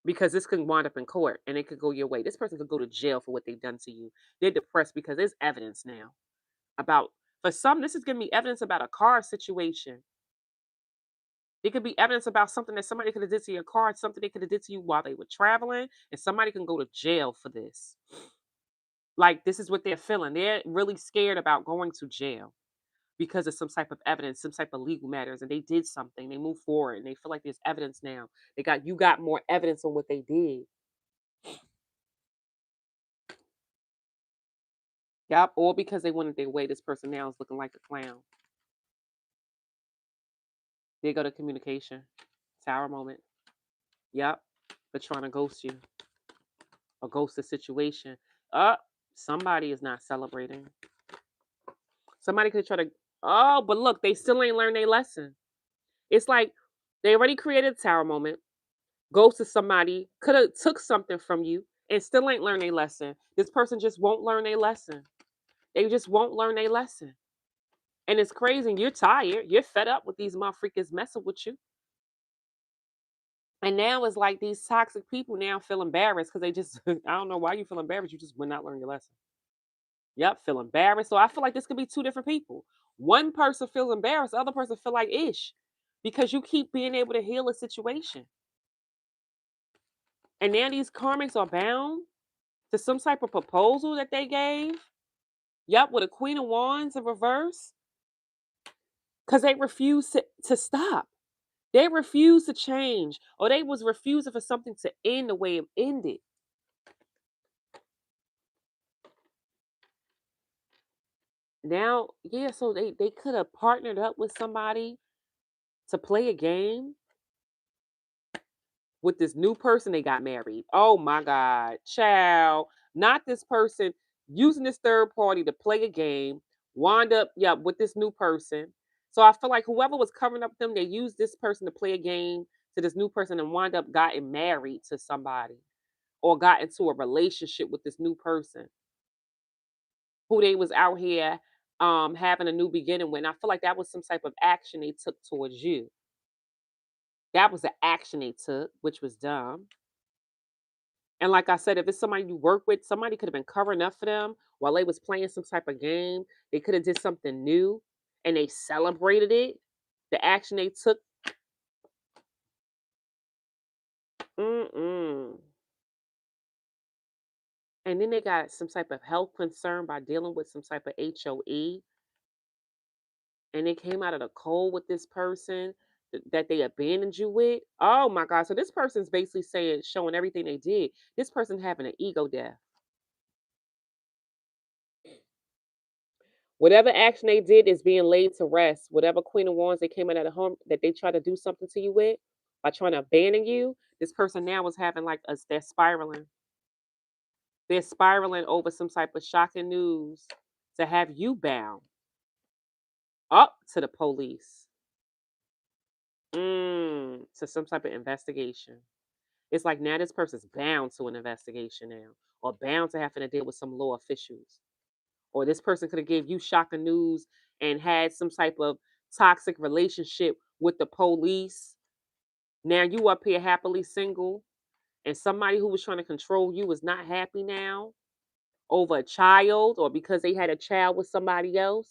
because this can wind up in court and it could go your way. This person could go to jail for what they've done to you. They're depressed because there's evidence now about, for some, this is giving me evidence about a car situation. It could be evidence about something that somebody could have did to your car, something they could have did to you while they were traveling, and somebody can go to jail for this. Like this is what they're feeling. They're really scared about going to jail because of some type of evidence, some type of legal matters, and they did something. They move forward and they feel like there's evidence now. You got more evidence on what they did. Yep, all because they wanted their way. This person now is looking like a clown. They go to communication. Tower moment. Yep. They're trying to ghost you or ghost the situation. Uh, somebody is not celebrating. Somebody could try to, oh, but look, they still ain't learned their lesson. It's like they already created a tower moment, ghosted somebody, could have took something from you, and still ain't learned their lesson. This person just won't learn their lesson. They just won't learn their lesson. And it's crazy. And you're tired. You're fed up with these motherfuckers messing with you. And now it's like these toxic people now feel embarrassed because they just, I don't know why you feel embarrassed. You just would not learn your lesson. Yep, feel embarrassed. So I feel like this could be two different people. One person feels embarrassed, the other person feel like ish because you keep being able to heal a situation. And now these karmics are bound to some type of proposal that they gave. Yep, with a Queen of Wands in reverse because they refuse to stop. They refuse to change or they was refusing for something to end the way it ended. Now, yeah, so they could have partnered up with somebody to play a game with this new person they got married. Oh my God, child. Not this person using this third party to play a game, wind up, yeah, with this new person. So I feel like whoever was covering up them, they used this person to play a game to this new person and wind up getting married to somebody or got into a relationship with this new person who they was out here having a new beginning with. And I feel like that was some type of action they took towards you. That was the action they took, which was dumb. And like I said, if it's somebody you work with, somebody could have been covering up for them while they was playing some type of game. They could have did something new and they celebrated it. The action they took. Mm-mm. And then they got some type of health concern by dealing with some type of HOE. And they came out of the cold with this person that they abandoned you with. Oh my God. So this person's basically saying, showing everything they did. This person having an ego death. Whatever action they did is being laid to rest. Whatever Queen of Wands they came out of the home that they tried to do something to you with by trying to abandon you, this person now is having like us, they're spiraling. They're spiraling over some type of shocking news to have you bound up to the police, to some type of investigation. It's like now this person's bound to an investigation now, or bound to having to deal with some law officials. Or this person could have gave you shocking news and had some type of toxic relationship with the police. Now you up here happily single, and somebody who was trying to control you is not happy now over a child or because they had a child with somebody else.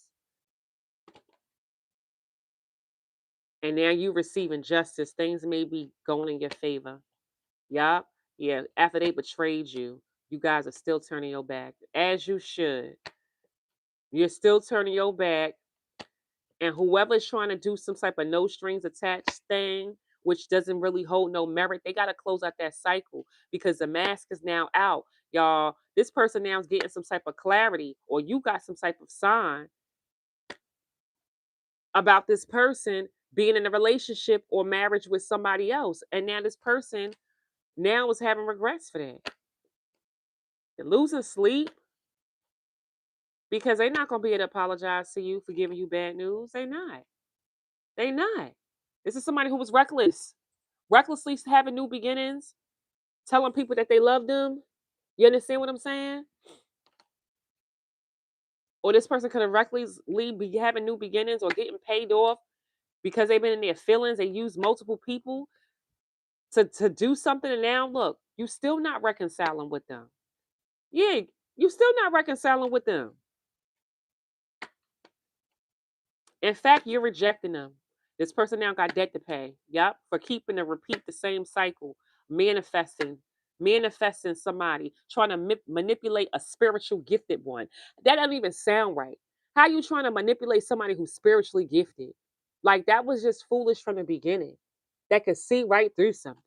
And now you receiving justice. Things may be going in your favor. Yup. Yeah. After they betrayed you, you guys are still turning your back. As you should. You're still turning your back. And whoever's trying to do some type of no strings attached thing, which doesn't really hold no merit, they got to close out that cycle because the mask is now out. Y'all, this person now is getting some type of clarity, or you got some type of sign about this person being in a relationship or marriage with somebody else. And now this person now is having regrets for that. You're losing sleep because they're not gonna be able to apologize to you for giving you bad news. They not. They not. This is somebody who was reckless, recklessly having new beginnings, telling people that they love them. You understand what I'm saying? Or this person could have recklessly be having new beginnings or getting paid off because they've been in their feelings. They use multiple people to do something, and now look, you still not reconciling with them. Yeah, you still not reconciling with them. In fact, you're rejecting them. This person now got debt to pay. Yep, for keeping to repeat the same cycle, manifesting, manifesting somebody, trying to manipulate a spiritual gifted one. That doesn't even sound right. How you trying to manipulate somebody who's spiritually gifted? Like that was just foolish from the beginning. That could see right through something.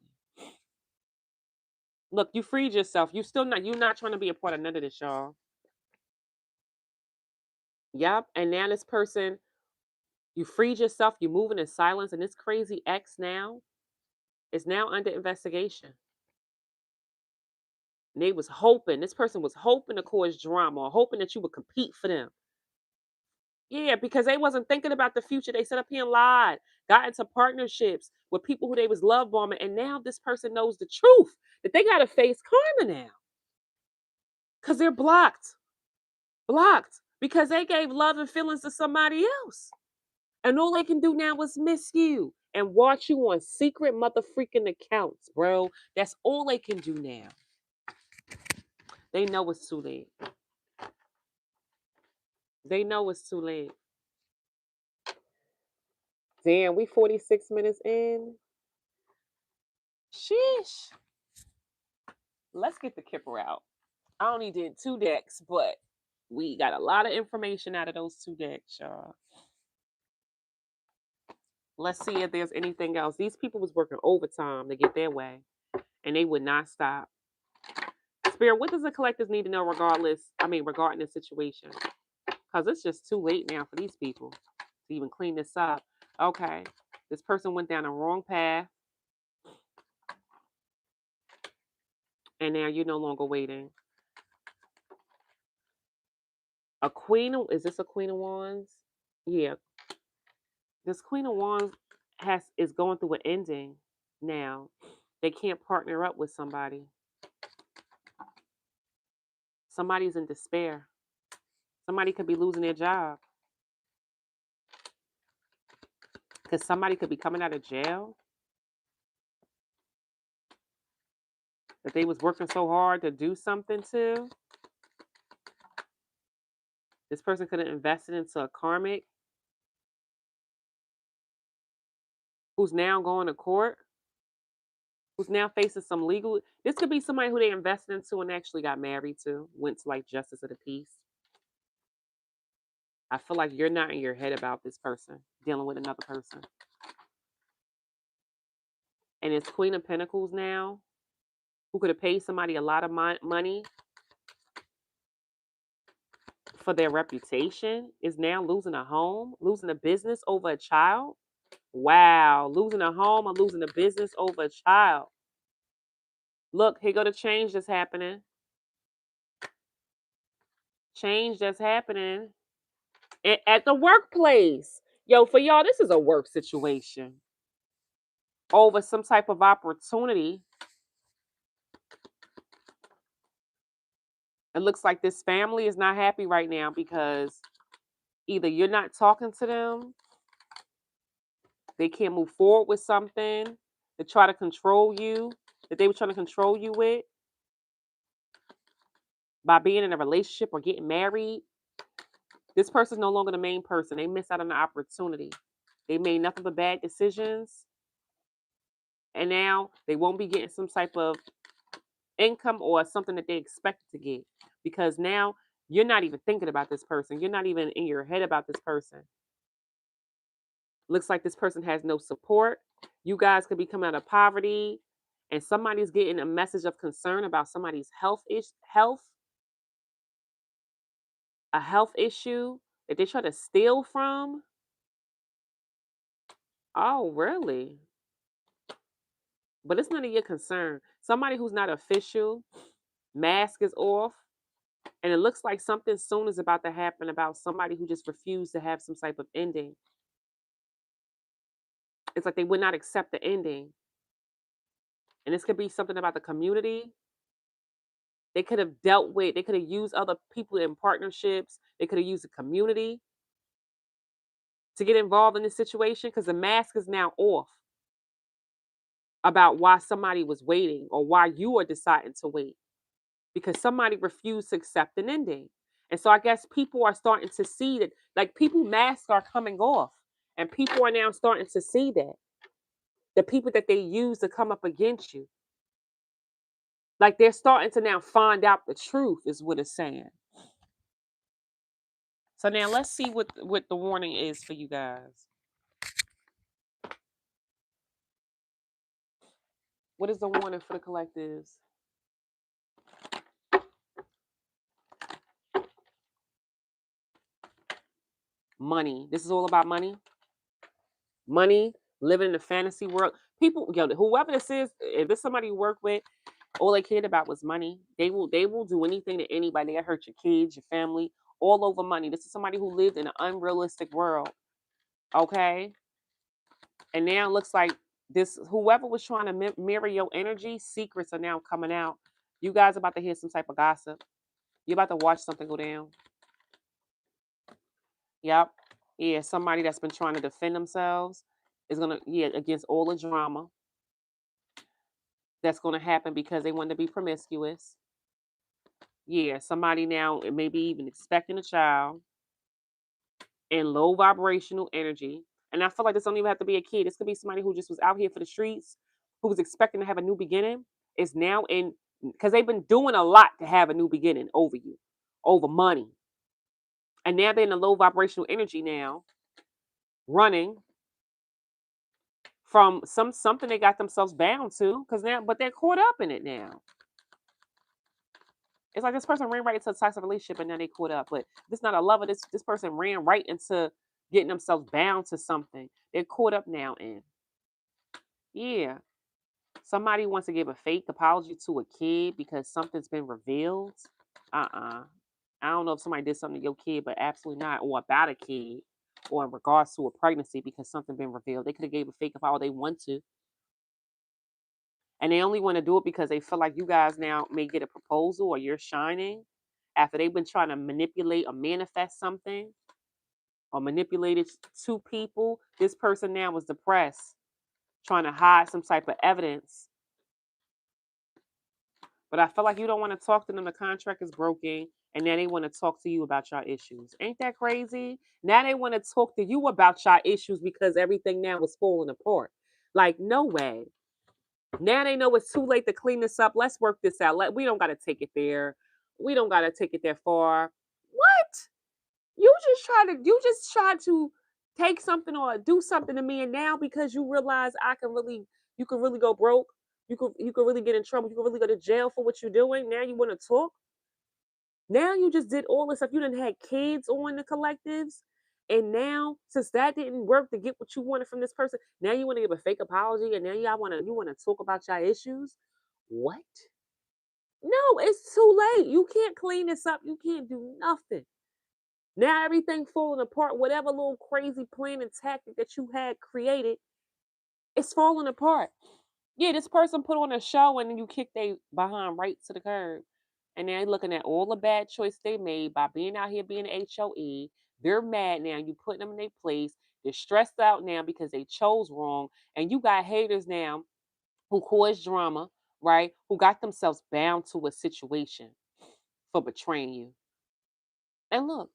Look, you freed yourself. You still not. You're not trying to be a part of none of this, y'all. Yep. And now this person, you freed yourself. You're moving in silence, and this crazy ex now is now under investigation. And they was hoping, this person was hoping to cause drama or hoping that you would compete for them. Yeah, because they wasn't thinking about the future. They set up here and lied, got into partnerships with people who they was love bombing, and now this person knows the truth that they gotta face karma now. Because they're blocked. Blocked. Because they gave love and feelings to somebody else. And all they can do now is miss you and watch you on secret mother freaking accounts, bro. That's all they can do now. They know it's too late. They know it's too late. Damn, we 46 minutes in. Sheesh. Let's get the kipper out. I only did 2 decks, but we got a lot of information out of those 2 decks, y'all. Let's see if there's anything else. These people was working overtime to get their way, and they would not stop. Spirit, what does the collectors need to know regarding the situation? Because it's just too late now for these people to even clean this up. Okay, this person went down the wrong path, and now you're no longer waiting. Is this a Queen of Wands? Yeah, this Queen of Wands is going through an ending now. They can't partner up with somebody. Somebody's in despair. Somebody could be losing their job because somebody could be coming out of jail that they was working so hard to do something to. This person could have invested into a karmic who's now going to court, who's now facing some legal. This could be somebody who they invested into and actually got married to, went to like justice of the peace. I feel like you're not in your head about this person dealing with another person. And it's Queen of Pentacles now, who could have paid somebody a lot of money for their reputation, is now losing a home, losing a business over a child. Wow, losing a home or losing a business over a child. Look, here go the change that's happening. Change that's happening at the workplace. Yo, for y'all, this is a work situation over some type of opportunity. It looks like this family is not happy right now because either you're not talking to them, they can't move forward with something, they try to control you, that they were trying to control you with by being in a relationship or getting married. This person's no longer the main person. They missed out on the opportunity. They made nothing but bad decisions. And now they won't be getting some type of income or something that they expected to get because now you're not even thinking about this person. You're not even in your head about this person. Looks like this person has no support. You guys could be coming out of poverty and somebody's getting a message of concern about somebody's a health issue that they try to steal from. Oh, really? But it's none of your concern. Somebody who's not official Mask is off. And it looks like something soon is about to happen about somebody who just refused to have some type of ending. It's like they would not accept the ending. And this could be something about the community. They could have used other people in partnerships. They could have used the community to get involved in this situation because the mask is now off about why somebody was waiting or why you are deciding to wait because somebody refused to accept an ending. And so I guess people are starting to see that, like, people masks are coming off, and people are now starting to see that the people that they use to come up against you, like, they're starting to now find out the truth, is what it's saying. So now let's see what the warning is for you guys. What is the warning for the collectives? Money. This is all about money. Money, living in a fantasy world. People, whoever this is, if it's somebody you work with, all they cared about was money. They will do anything to anybody that hurt your kids, your family, all over money. This is somebody who lived in an unrealistic world. Okay? And now it looks like this whoever was trying to mirror your energy, secrets are now coming out. You guys about to hear some type of gossip. You're about to watch something go down. Yep. Yeah, somebody that's been trying to defend themselves is gonna, yeah, against all the drama that's gonna happen because they want to be promiscuous. Yeah, somebody now maybe even expecting a child in low vibrational energy. And I feel like this don't even have to be a kid. This could be somebody who just was out here for the streets, who was expecting to have a new beginning, is now in because they've been doing a lot to have a new beginning over you, over money. And now they're in a low vibrational energy now, running from something they got themselves bound to, because now, but they're caught up in it now. It's like this person ran right into a toxic relationship and now they caught up. But this not a lover. This person ran right into getting themselves bound to something. They're caught up now in. Yeah. Somebody wants to give a fake apology to a kid because something's been revealed. Uh-uh. I don't know if somebody did something to your kid, but absolutely not. Or about a kid, or in regards to a pregnancy because something been revealed. They could have gave a fake apology they want to. And they only want to do it because they feel like you guys now may get a proposal or you're shining after they've been trying to manipulate or manifest something or manipulate it to people. This person now was depressed, trying to hide some type of evidence. But I feel like you don't want to talk to them. The contract is broken. And now they want to talk to you about your issues. Ain't that crazy? Now they want to talk to you about your issues because everything now is falling apart. Like, no way. Now they know it's too late to clean this up. Let's work this out. We don't got to take it there. We don't got to take it that far. What? You just tried to take something or do something to me, and now because you realize you can really go broke. You could really get in trouble. You could really go to jail for what you're doing. Now you want to talk. Now you just did all this stuff. You didn't had kids on the collectives. And now, since that didn't work to get what you wanted from this person, now you want to give a fake apology, and now you want to talk about your issues. What? No, it's too late. You can't clean this up. You can't do nothing. Now everything falling apart. Whatever little crazy plan and tactic that you had created, it's falling apart. Yeah, this person put on a show and then you kick they behind right to the curb. And they're looking at all the bad choice they made by being out here being HOE. They're mad now. You putting them in their place. They're stressed out now because they chose wrong. And you got haters now who caused drama, right? Who got themselves bound to a situation for betraying you. And look,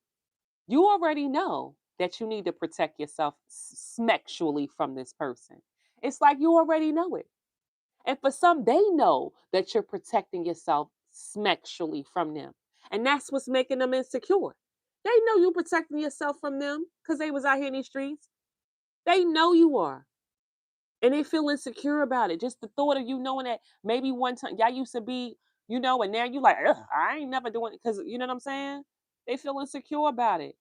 you already know that you need to protect yourself sexually from this person. It's like you already know it. And for some, they know that you're protecting yourself sexually from them. And that's what's making them insecure. They know you're protecting yourself from them because they was out here in these streets. They know you are. And they feel insecure about it. Just the thought of you knowing that maybe one time y'all used to be, and now you like, ugh, I ain't never doing it because you know what I'm saying? They feel insecure about it.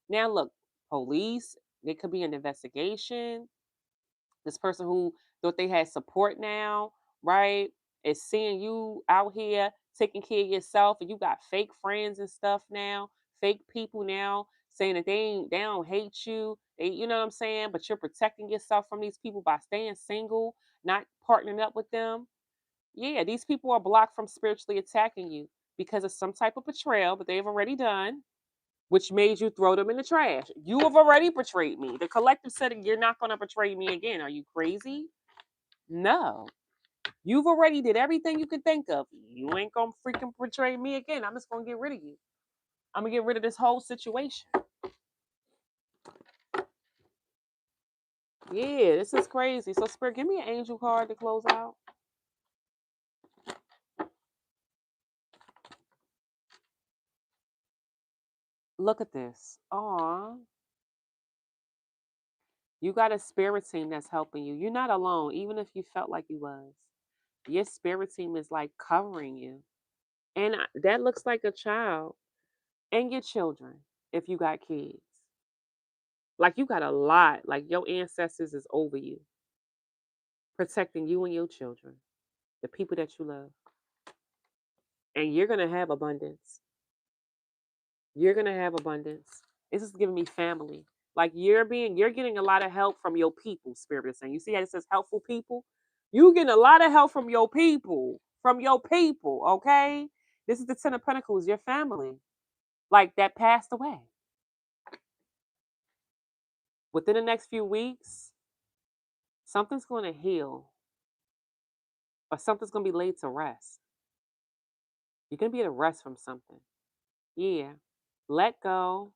Now look, police, they could be an investigation. This person who thought they had support now, right, is seeing you out here taking care of yourself, and you got fake friends and stuff now, fake people now saying that they don't hate you. You know what I'm saying? But you're protecting yourself from these people by staying single, not partnering up with them. Yeah, these people are blocked from spiritually attacking you because of some type of betrayal that they've already done, which made you throw them in the trash. You have already betrayed me. The collective said you're not going to betray me again. Are you crazy? No. You've already did everything you could think of. You ain't going to freaking betray me again. I'm just going to get rid of you. I'm going to get rid of this whole situation. Yeah, this is crazy. So, Spirit, give me an angel card to close out. Look at this. Aw. You got a spirit team that's helping you. You're not alone, even if you felt like you was. Your spirit team is like covering you. And that looks like a child and your children if you got kids. Like you got a lot. Like your ancestors is over you, protecting you and your children, the people that you love. And you're going to have abundance. You're going to have abundance. This is giving me family. Like you're getting a lot of help from your people, Spirit is saying. You see how it says helpful people? You getting a lot of help from your people. From your people, okay? This is the Ten of Pentacles, your family. Like that passed away. Within the next few weeks, something's going to heal or something's going to be laid to rest. You're going to be at a rest from something. Yeah. Let go.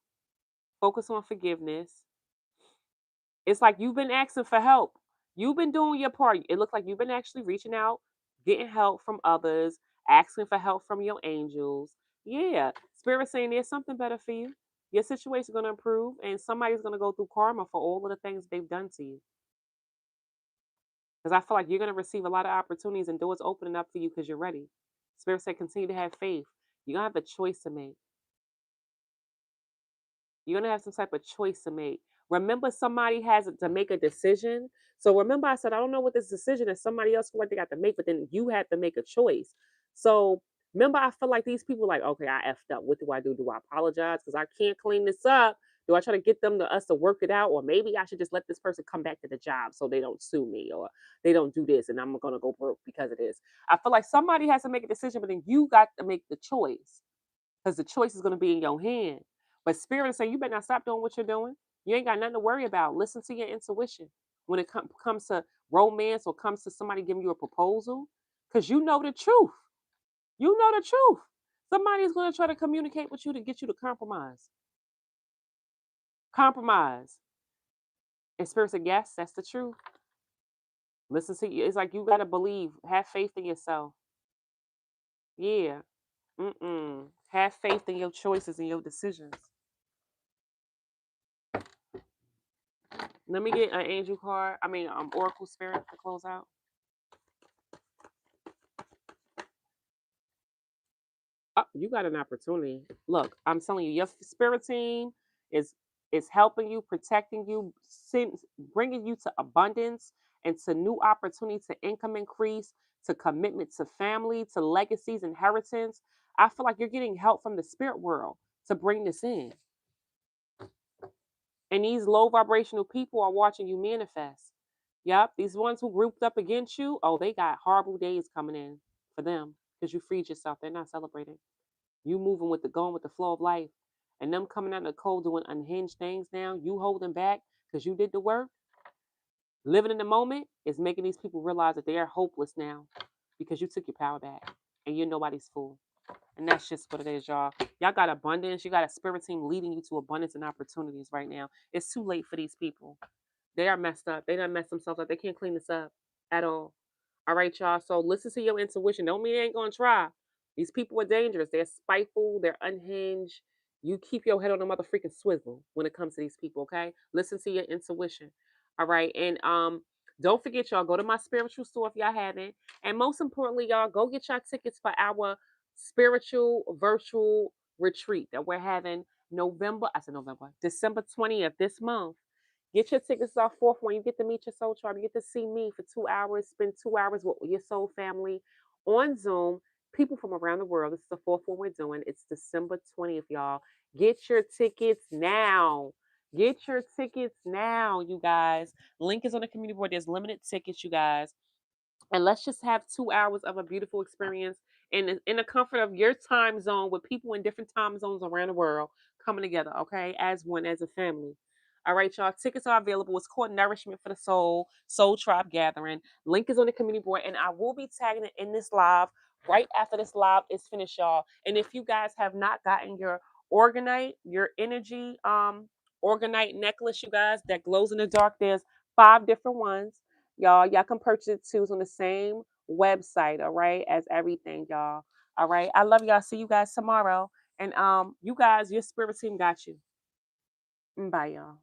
Focus on forgiveness. It's like you've been asking for help. You've been doing your part. It looks like you've been actually reaching out, getting help from others, asking for help from your angels. Yeah. Spirit saying there's something better for you. Your situation's going to improve, and somebody's going to go through karma for all of the things they've done to you. Because I feel like you're going to receive a lot of opportunities and doors opening up for you because you're ready. Spirit said, continue to have faith. You're going to have a choice to make. You're going to have some type of choice to make. Remember, somebody has to make a decision. So remember, I said, I don't know what this decision is. Somebody else feel like they got to make, but then you have to make a choice. So remember, I feel like these people like, okay, I effed up. What do I do? Do I apologize because I can't clean this up? Do I try to get us to work it out? Or maybe I should just let this person come back to the job so they don't sue me or they don't do this and I'm going to go broke because of this. I feel like somebody has to make a decision, but then you got to make the choice because the choice is going to be in your hand. But Spirit is saying, you better not stop doing what you're doing. You ain't got nothing to worry about. Listen to your intuition when it comes to romance or comes to somebody giving you a proposal because you know the truth. You know the truth. Somebody's going to try to communicate with you to get you to compromise. Compromise. And Spirit said, yes, that's the truth. Listen to you. It's like you got to believe. Have faith in yourself. Yeah. Have faith in your choices and your decisions. Let me get an angel card. Oracle Spirit to close out. Oh, you got an opportunity. Look, I'm telling you, your spirit team is helping you, protecting you, bringing you to abundance and to new opportunity, to income increase, to commitment to family, to legacies, inheritance. I feel like you're getting help from the spirit world to bring this in. And these low vibrational people are watching you manifest. Yep, these ones who grouped up against you, oh, they got horrible days coming in for them because you freed yourself. They're not celebrating. You moving with going with the flow of life. And them coming out in the cold doing unhinged things now, you holding back because you did the work. Living in the moment is making these people realize that they are hopeless now because you took your power back and you're nobody's fool. And that's just what it is, y'all. Y'all got abundance. You got a spirit team leading you to abundance and opportunities right now. It's too late for these people. They are messed up. They done messed themselves up. They can't clean this up at all. All right, y'all. So listen to your intuition. Don't mean they ain't gonna try. These people are dangerous. They're spiteful. They're unhinged. You keep your head on the mother freaking swivel when it comes to these people. Okay. Listen to your intuition. All right. And don't forget, y'all. Go to my spiritual store if y'all haven't. And most importantly, y'all, go get y'all tickets for our spiritual virtual retreat that we're having December 20th this month. Get your tickets off fourth one. You get to meet your soul tribe. You get to see me for 2 hours, spend 2 hours with your soul family on Zoom. people from around the world. This is the fourth one we're doing. It's December 20th, y'all. Get your tickets now. Get your tickets now, you guys. Link is on the community board. There's limited tickets, you guys, and let's just have 2 hours of a beautiful experience in the comfort of your time zone with people in different time zones around the world coming together, okay, as one, as a family. All right, y'all. Tickets are available. It's called Nourishment for the Soul Tribe Gathering. Link is on the community board, and I will be tagging it in this live right after this live is finished, y'all. And if you guys have not gotten your Organite, your energy Organite necklace, you guys, that glows in the dark, there's 5 different ones. Y'all can purchase it too. It's on the same website, all right, as everything, y'all. All right. I love y'all. See you guys tomorrow. And you guys, your spirit team got you. Bye, y'all.